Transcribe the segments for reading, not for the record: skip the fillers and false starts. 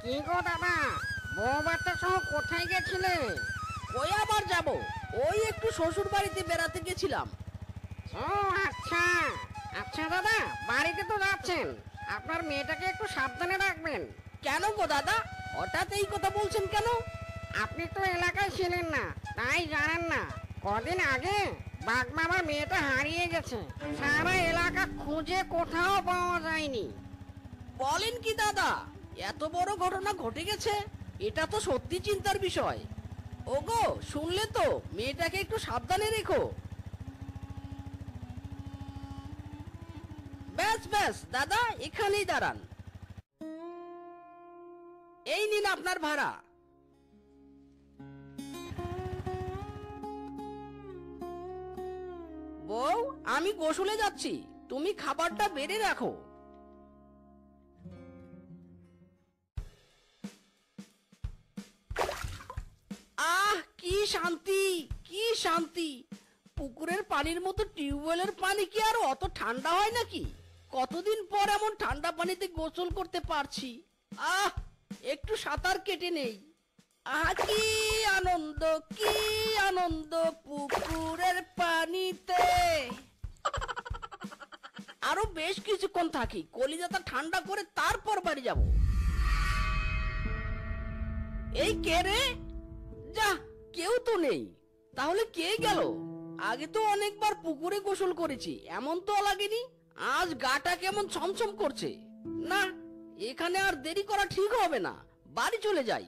কি গো দাদা, বউ বাচ্চা সহ কোথায় গেছিলে? কই আবার যাব, ওই একটু শ্বশুর বাড়িতে বেড়াতে গেছিলাম। ও আচ্ছা আচ্ছা দাদা, বাড়িতে তো যাচ্ছেন, আপনার মেয়েটাকে একটু সাবধানে রাখবেন। কেন গো দাদা, হঠাৎ এই কথা বলছেন কেন? আপনি তো এলাকায় ছিলেন না, তাই জানেন না। কদিন আগে বাঘ মামার মেয়েটা হারিয়ে গেছে, সারা এলাকা খুঁজে কোথাও পাওয়া যায়নি। বলেন কি দাদা, এত বড় ঘটনা ঘটে গেছে? এটা তো সত্যি চিন্তার বিষয়। ওগো, শুনলে তো, মেয়েটাকে একটু সাবধানে রেখো। ব্যাস ব্যাস দাদা, এখানেই দাঁড়ান। এই নিন আপনার ভাড়া। বউ, আমি গোসলে যাচ্ছি, তুমি খাবারটা বেড়ে রাখো। আহ, কি শান্তি, কি শান্তি! পুকুরের পানির মতো টিউবওয়েলের পানি কি আর অত ঠান্ডা হয় নাকি? কতদিন পর এমন ঠান্ডা পানিতে গোসল করতে পারছি। আহ, একটু সাঁতার কেটে নেই। আহ, কি আনন্দ, কি আনন্দ পুকুরের পানিতে। আরো বেশ কিছুক্ষণ থাকি, কলিজাটা ঠান্ডা করে তারপর বাড়ি যাব। এই কে রে? যা, কেউ তো নেই। তাহলে কে গেল? আগে তো অনেকবার পুকুরে গোসল করেছি, এমন তো লাগেনি। আজ গাটা কেমন ছমছম করছে। না, এখানে আর দেরি করা ঠিক হবে না, বাড়ি চলে যাই।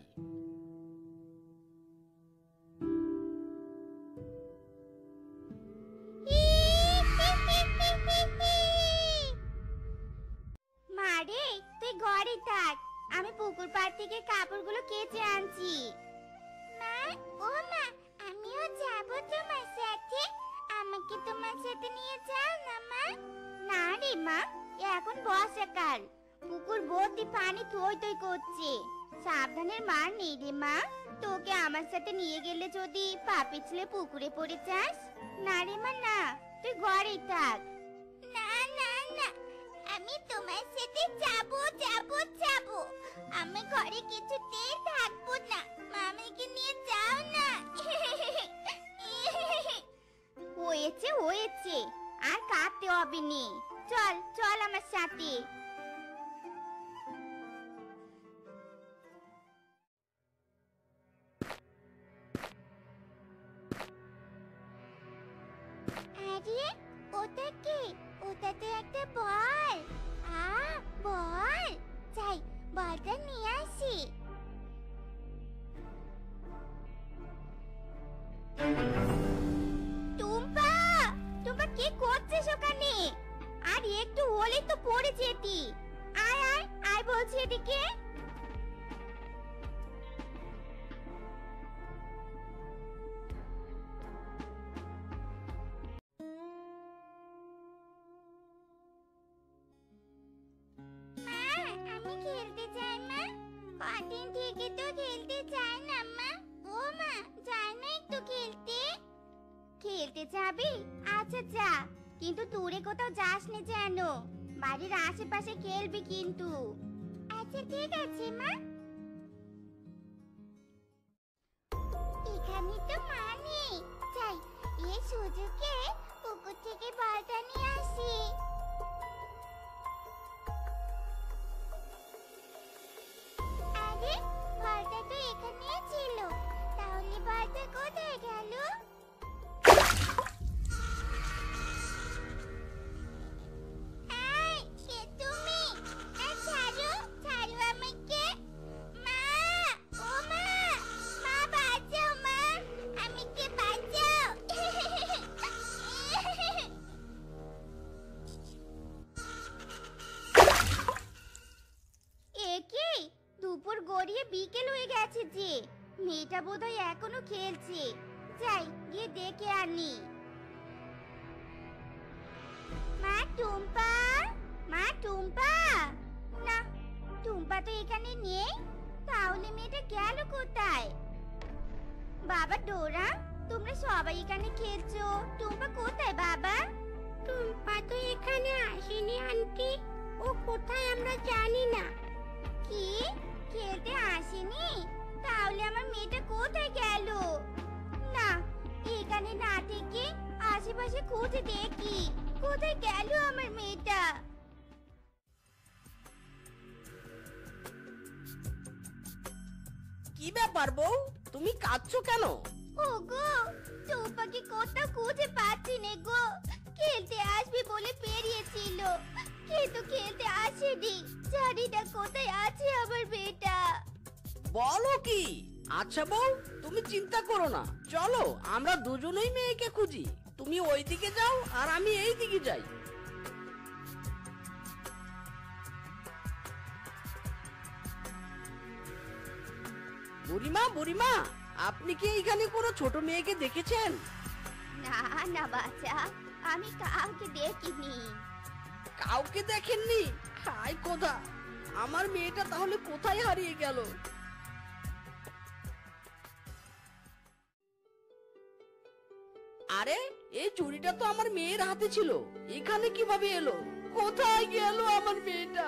মারে, তুই ঘরে থাক, আমি পুকুর পাড় থেকে কাপড়গুলো কেচে আনছি। মা, ও মা, আমিও যাব তোমার সাথে। আমাকে তোমার সাথে নিয়ে যাও না মা। না রে মা, এখন বর্ষাকাল, পুকুর ভর্তি পানি থই থই করছে। সাবধানের মার নেই রে মা। তোকে আমার সাথে নিয়ে গেলে যদি পা পিছলে পুকুরে পড়ে যাস। না রে মা না, তুই ঘরেই থাক। না না না, আমি তোমার সাথে যাব যাব যাব। আমি ঘরে কিছুতেই থাকবো না, মামিকে নিয়ে যাও না। হয়েছে হয়েছে, আর কাঁদতে হবে নি। চল চল আমার সাথে। আরে, ওটা কি? ওটা তো একটা বল। বল, যাই বলটা নিয়ে আসি। টুম্পা, টুম্পা কি করছিস ওখানে? আর একটু হলে তো পড়ে যেতি। আয় আয় আয় বলছি এদিকে। আমি খেলতে চাই মা। কদিন থেকে তো খেলতে চাই না মা। ও মা, যাই না একটু খেলতে। খেলতে যাবি? আচ্ছা যা, কিন্তু দূরে কোথাও যাস না যেন। বাড়ির আশেপাশে খেলবি কিন্তু। আচ্ছা ঠিক আছে মা। এখানে তো মা নেই, যাই এই সুযোগে পুকুর থেকে বলটা নিয়ে আসি। আরে, বলটা তো এখানেই ছিল, তাহলে বলটা কোথায় গেল? এই, কে তুমি? ছাড়ো, ছাড়ো আমাকে। মা, ও মা, মা বাঁচাও মা, আমাকে বাঁচাও। এ কি, দুপুর গড়িয়ে বিকেল হয়ে গেছে যে। মেয়েটা বোধহয় এখনো খেলছে। যাই গিয়ে দেখে আনি। মা টুম্পা, মা টুম্পা। না, টুম্পা তো এখানে নেই, তাহলে মেয়েটা গেল কোথায়? বাবা ডোরা, তোমরা সবাই এখানে খেলছো, টুম্পা কোথায় বাবা? টুম্পা তো এখানে আসেনি আন্টি, ও কোথায় আমরা জানি না। কি? খেলতে আসেনি? তাহলে আমার মেয়েটা কোথায় গেল? না, এখানে না থেকে আশেপাশে খুঁজে দেখি কোথায় গেল আমার মেয়েটা। কি ব্যাপার বউ, তুমি কাঁদছো কেন? ওগো, টুম্পাকে কোথাও খুঁজে পাচ্ছি নে গো। খেলতে আসবে বলে বেরিয়েছিল, কিন্তু খেলতে আসেনি। জানি না কোথায় আছে আমার মেয়েটা। বলো কি? আচ্ছা বউ, তুমি চিন্তা করো না, চলো আমরা দুজনেই মেয়েকে খুঁজি। তুমি ওই দিকে যাও আর আমি এই দিকে যাই। বুড়িমা, বুড়িমা, আপনি কি এইখানে কোনো ছোট মেয়েকে দেখেছেন? না না বাচ্চা, আমি কাউকে দেখিনি। কাউকে দেখেননি? হায় খোদা, আমার মেয়েটা তাহলে কোথায় হারিয়ে গেল? আরে, এই চুড়িটা তো আমার মেয়ের হাতে ছিল, এখানে কিভাবে এলো? কোথায় গেল আমার মেয়েটা?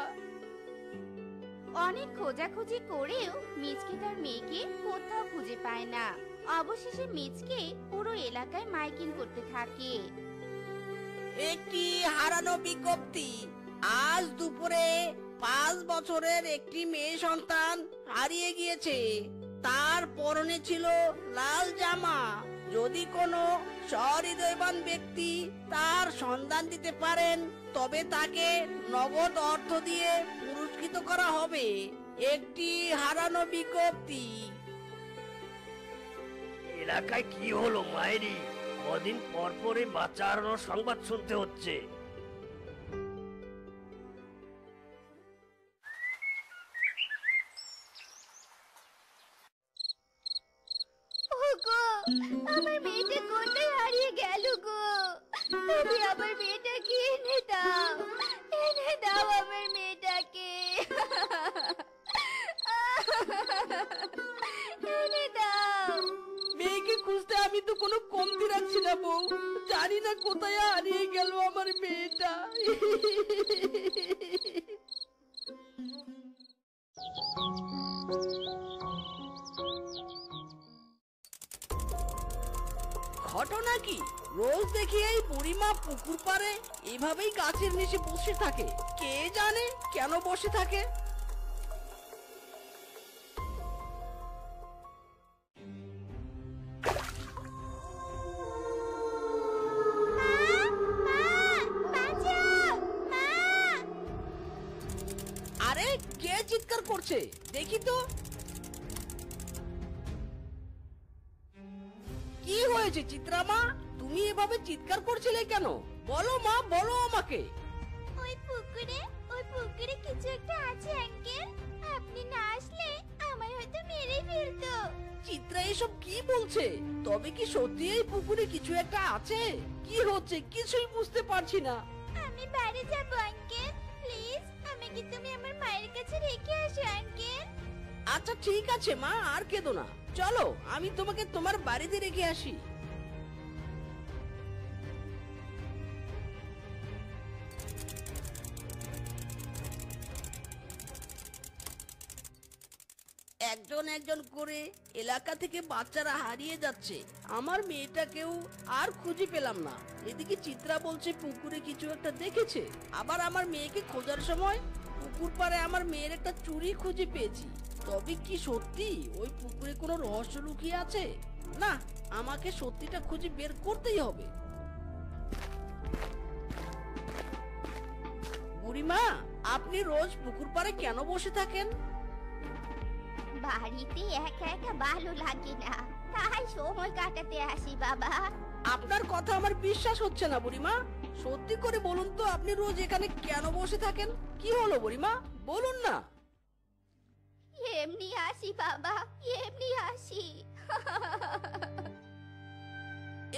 অনেক খোঁজাখুঁজি করেও মিচকে তার মেয়েকে কোথাও খুঁজে পায় না। অবশেষে মিচকে পুরো এলাকায় মাইকিং করতে থাকে। একটি হারানো বিজ্ঞপ্তি। আজ দুপুরে 5 বছরের একটি মেয়ে সন্তান হারিয়ে গিয়েছে। তার পরনে ছিল লাল জামা। যদি কোনো সহৃদয়বান ব্যক্তি তার সন্ধান দিতে পারেন, তবে তাকে নগদ অর্থ দিয়ে পুরস্কৃত করা হবে। একটি হারানো বিজ্ঞপ্তি। এলাকায় কি হলো মায়েরি? কদিন পর পরে বাচ্চা হারানোর সংবাদ শুনতে হচ্ছে। ওগো, আমার মেয়েটা কোথায় হারিয়ে গেল গো? তুমি আমার মেয়েটাকে এনে দাও, এনে দাও আমার মেয়েটাকে। এনে দাও। মেয়েকে খুঁজতে আমি তো কোনো কমতি রাখছি না বউ। জানি না কোথায় হারিয়ে গেল আমার মেয়েটা। ঘটনা কি? রোজ দেখি এই বুড়িমা পুকুর পাড়ে এভাবেই গাছের নিচে বসে থাকে। কে জানে কেন বসে থাকে? আরে, কে চিৎকার করছে দেখি তো। কি হয়েছে চিত্রামা? তুমি এভাবে চিৎকার করছিলে কেন? বলো মা, বলো আমাকে। ওই পুকুরে কিছু একটা আছে আঙ্কেল। আপনি না আসলে আমায় হয়তো মেরে ফেলতো। চিত্রা এসব কি বলছে? তবে কি সত্যি এই পুকুরে কিছু একটা আছে? কি হচ্ছে কিছুই বুঝতে পারছি না। আমি বাড়ি যাব আঙ্কেল, প্লিজ আমাকে তুমি আমার মায়ের কাছে রেখে আসো আঙ্কেল। আচ্ছা ঠিক আছে মা, আর কেঁদো না। চলো আমি তোমাকে তোমার বাড়িতে রেখে আসি। একজন একজন করে এলাকা থেকে বাচ্চারা হারিয়ে যাচ্ছে। আমার মেয়েটাকেও আর খুঁজে পেলাম না। এদিকে চিত্রা বলছে পুকুরে কিছু একটা দেখেছে। আবার আমার মেয়েকে খোঁজার সময় পুকুর পাড়ে আমার মেয়ের একটা চুড়ি খুঁজে পেয়েছি। তবে কি সত্যি ওই পুকুরে কোনো রহস্য লুকিয়ে আছে? না, আমাকে সত্যিটা খুঁজে বের করতেই হবে। বুড়িমা, আপনি রোজ পুকুর পাড়ে কেন বসে থাকেন? বাড়িতে একা একা ভালো লাগে না, তাই সময় কাটাতে আসি বাবা। আপনার কথা আমার বিশ্বাস হচ্ছে না বুড়িমা। সত্যি করে বলুন তো, আপনি রোজ এখানে কেন বসে থাকেন? কি হলো বুড়িমা, বলুন না। এমনি আসি বাবা, এমনি আসি।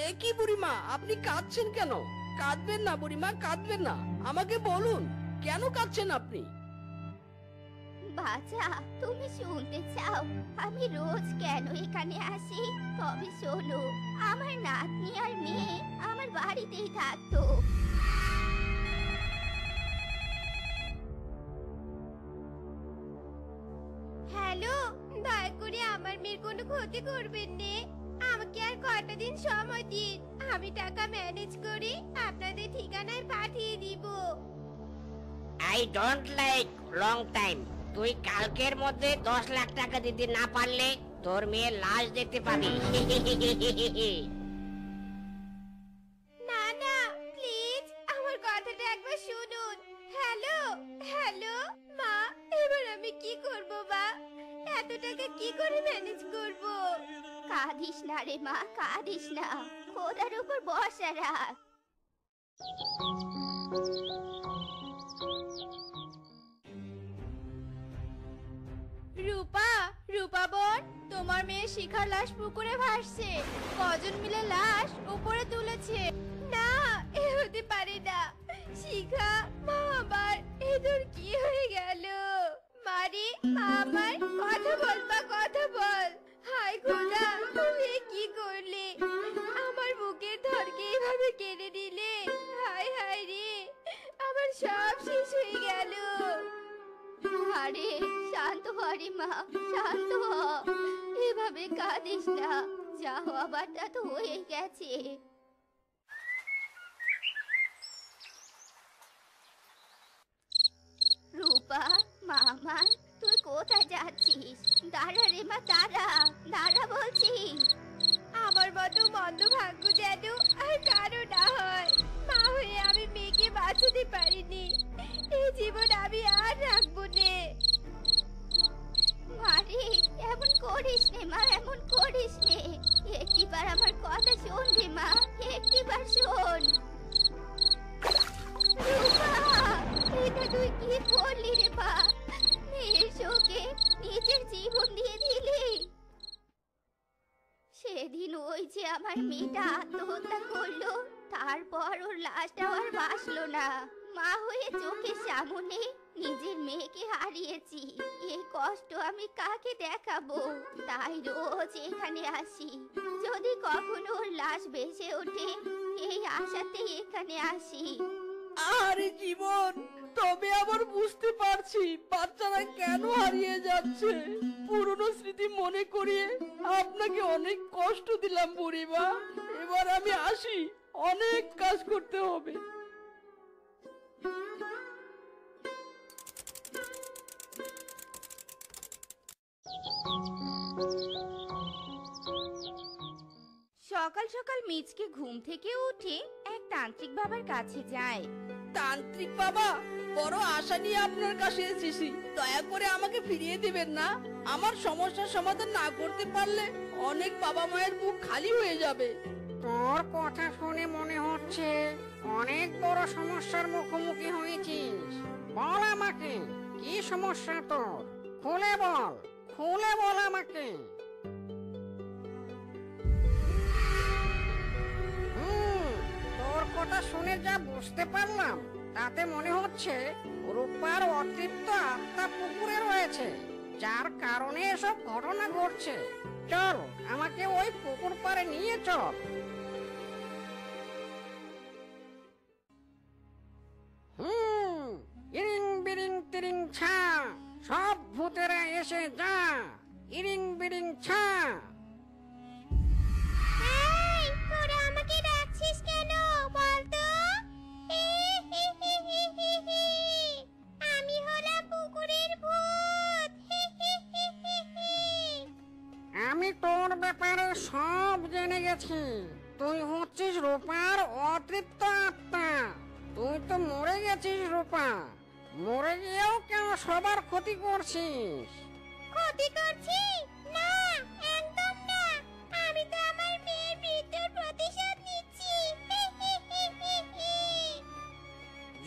এ কি বুড়িমা, আপনি কাঁদছেন কেন? কাঁদবেন না বুড়িমা, কাঁদবেন না। আমাকে বলুন কেন কাঁদছেন আপনি? বাচ্চা, তুমি শুনতে চাও আমি রোজ কেন এখানে আসি? তবে শোনো, আমার নাতনি আর মেয়ে আমার বাড়িতেই থাকতো। ক্ষতি করবেন নে। আমাকে আর কয়টা দিন সময় দিন, আমি টাকা ম্যানেজ করে আপনাদের ঠিকানায় পাঠিয়ে দিব। I don't like long time. তুই কালকের মধ্যে 10 লাখ টাকা দিতে না পারলে তোর মেয়ের লাশ দেখতে পাবি। না না, প্লিজ আমার কথাটা একবার শুনুন। হ্যালো হ্যালো মা, এবার আমি কি করব মা? এত টাকা কি করে ম্যানেজ করব? কাঁদিস না রে মা, কাঁদিস না, খোদার উপর ভরসা রাখ। রূপা, রূপা বোন, তোমার মেয়ে শিখার লাশ পুকুরে ভাসছে। কজন মিলে লাশ উপরে তুলেছে। না, এ হতে পারে না। শিখা, মা আমার, এ তোর কি হয়ে গেল? মারে, মা আমার, কথা বল মা, কথা বল। হায় খোদা, তুমি এ কি করলে? আমার বুকের ধরকে এভাবে কেড়ে নিলে। হায় হায় রে, আমার সব শেষ হয়ে গেল। আরে শান্ত হ রে মা, শান্ত হ। এভাবে কাঁদিস না, যা হওয়ারটা তো হয়ে গেছে। রূপা, মামা, তুই কোথায় যাচ্ছিস? দাঁড়া রে মা, দাঁড়া, দাঁড়া বলছি। আমার মতো মন্দ ভাগ্য যেন আর কারো না হয়। মা হয়ে আমি মেয়েকে বাঁচাতে পারিনি। এই জীবন আমি আর রাখবো নে। আরে এমন করিস নে মা, এমন করিস নে। একটিবার আমার কথা শোন রে মা, একটিবার শোন। রূপা, এটা তুই কি করলি রে মা? মেয়ের শোকে নিজের জীবন দিয়ে দিলি। সেদিন ওই যে আমার মেয়েটা আত্মহত্যা করলো, তারপর ওর লাশটাও আর বাঁচলো না। মা হয়ে চোখের সামনে নিজের মেয়েকে হারিয়েছি। এই কষ্ট আমি কাকে দেখাবো? তাই রোজ এখানে আসি। যদি কখনো ওর লাশ ভেসে ওঠে, এই আশাতে এখানে আসি। আরে জীবন, তবে আবার বুঝতে পারছি বাচ্চারা কেন হারিয়ে যাচ্ছে। পুরনো স্মৃতি মনে করিয়ে আপনাকে অনেক কষ্ট দিলাম বুড়িমা। এবার আমি আসি, অনেক কাজ করতে হবে। সকাল সকাল মিচকে ঘুম থেকে উঠে এক তান্ত্রিক বাবার কাছে যায়। তান্ত্রিক বাবা, বড় আশা নিয়ে আপনার কাছে এসেছি, দয়া করে আমাকে ফিরিয়ে দিবেন না। আমার সমস্যার সমাধান না করতে পারলে অনেক বাবা মায়ের বুক খালি হয়ে যাবে। তোর কথা শুনে মনে হচ্ছে অনেক বড় সমস্যার মুখোমুখি হয়েছিস। বল আমাকে, কি সমস্যা তোর? খুলে বল, খুলে বল আমাকে। তোর কথা শুনে যা বুঝতে পারলাম, তাতে মনে হচ্ছে রূপার অতৃপ্ত আত্মা পুকুরে রয়েছে, যার কারণে এসব ঘটনা ঘটছে। চল, আমাকে ওই পুকুর পাড়ে নিয়ে চল। ইরিং বিরিং তিরিং ছা, সব ভূতেরা এসে যা। ইরিং বিরিং ছা। এই, তোরা আমাকে ডাকছিস কেন বল তো? আমি হলাম পুকুরের ভূত। আমি তোর ব্যাপারে সব জেনে গেছি। তুই হচ্ছিস রূপার অতৃপ্ত আত্মা। তুই তো মরে গেছিস রূপা। মরে গিয়েও কেন সবার ক্ষতি করছিস? ক্ষতি করছি? না, একদম না। আমি তো আমার মেয়ের মৃত্যুর প্রতিশোধ নিচ্ছি।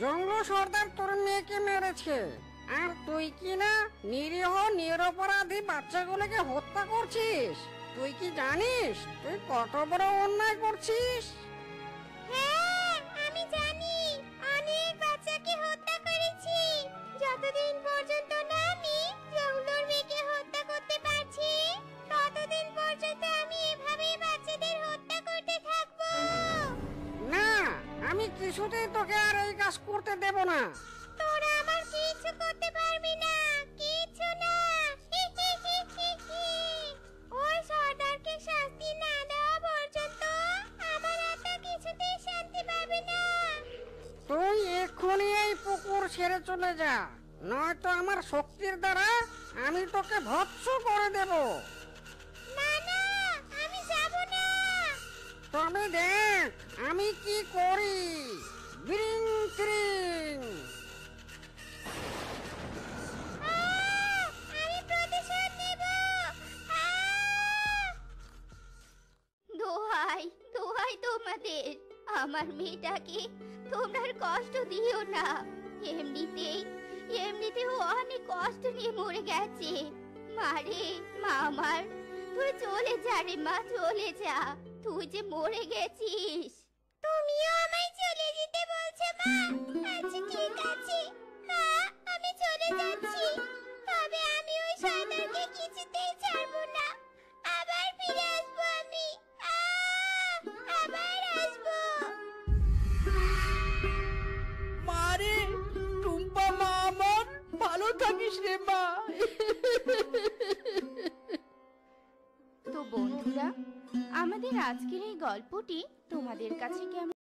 জঙ্গল সর্দার তোর মেয়েকে মেরেছে, আর তুই কি না নিরীহ নিরপরাধী বাচ্চাগুলোকে হত্যা করছিস? তুই কি জানিস তুই কত বড় অন্যায় করছিস? হ্যাঁ, আমি জানি। অনেক বাচ্চাকে হত্যা করেছি। যতদিন পর্যন্ত না আমি জঙ্গলের মেয়েকে হত্যা করতে পারছি, ততদিন পর্যন্ত আমি এভাবেই বাচ্চাদের হত্যা করতে থাকবো। না, আমি কিছুতেই তোকে আর এই কাজ করতে দেব না। তোরা আমার কিছু করতে পারবি না, কিছু না। ওই ছেড়ে চলে যা, নয়তো আমার শক্তির দ্বারা আমি তোকে ভৎস করে দেব। না না, আমি যাব না। তবে দেখ আমি কি করি। বিরিং তিরিং। আমি প্রতিশোধ নেব। দোহাই দোহাই তোমাদের, আমার মেয়েটাকে তোমরা আর কষ্ট দিও না। এমনিতেও অনেক কষ্ট নিয়ে মরে গেছে। মারে মা আমার, তুই চলে যা রে মা, চলে যা। তুই যে মরে গেছিস। তুমিও আমায় চলে যেতে বলছো মা? আচ্ছা ঠিক আছে মা, আমি চলে যাচ্ছি। তবে আমি ওই শয়তানকে কিছুতেই ছাড়বো না। আবার ফিরে আসবো আমি। আবার আসবো। মারে, টুম্পা মা আমার, ভালো থাকিস রে মা। তো বন্ধুরা, আমাদের আজকের এই গল্পটি তোমাদের কাছে কেমন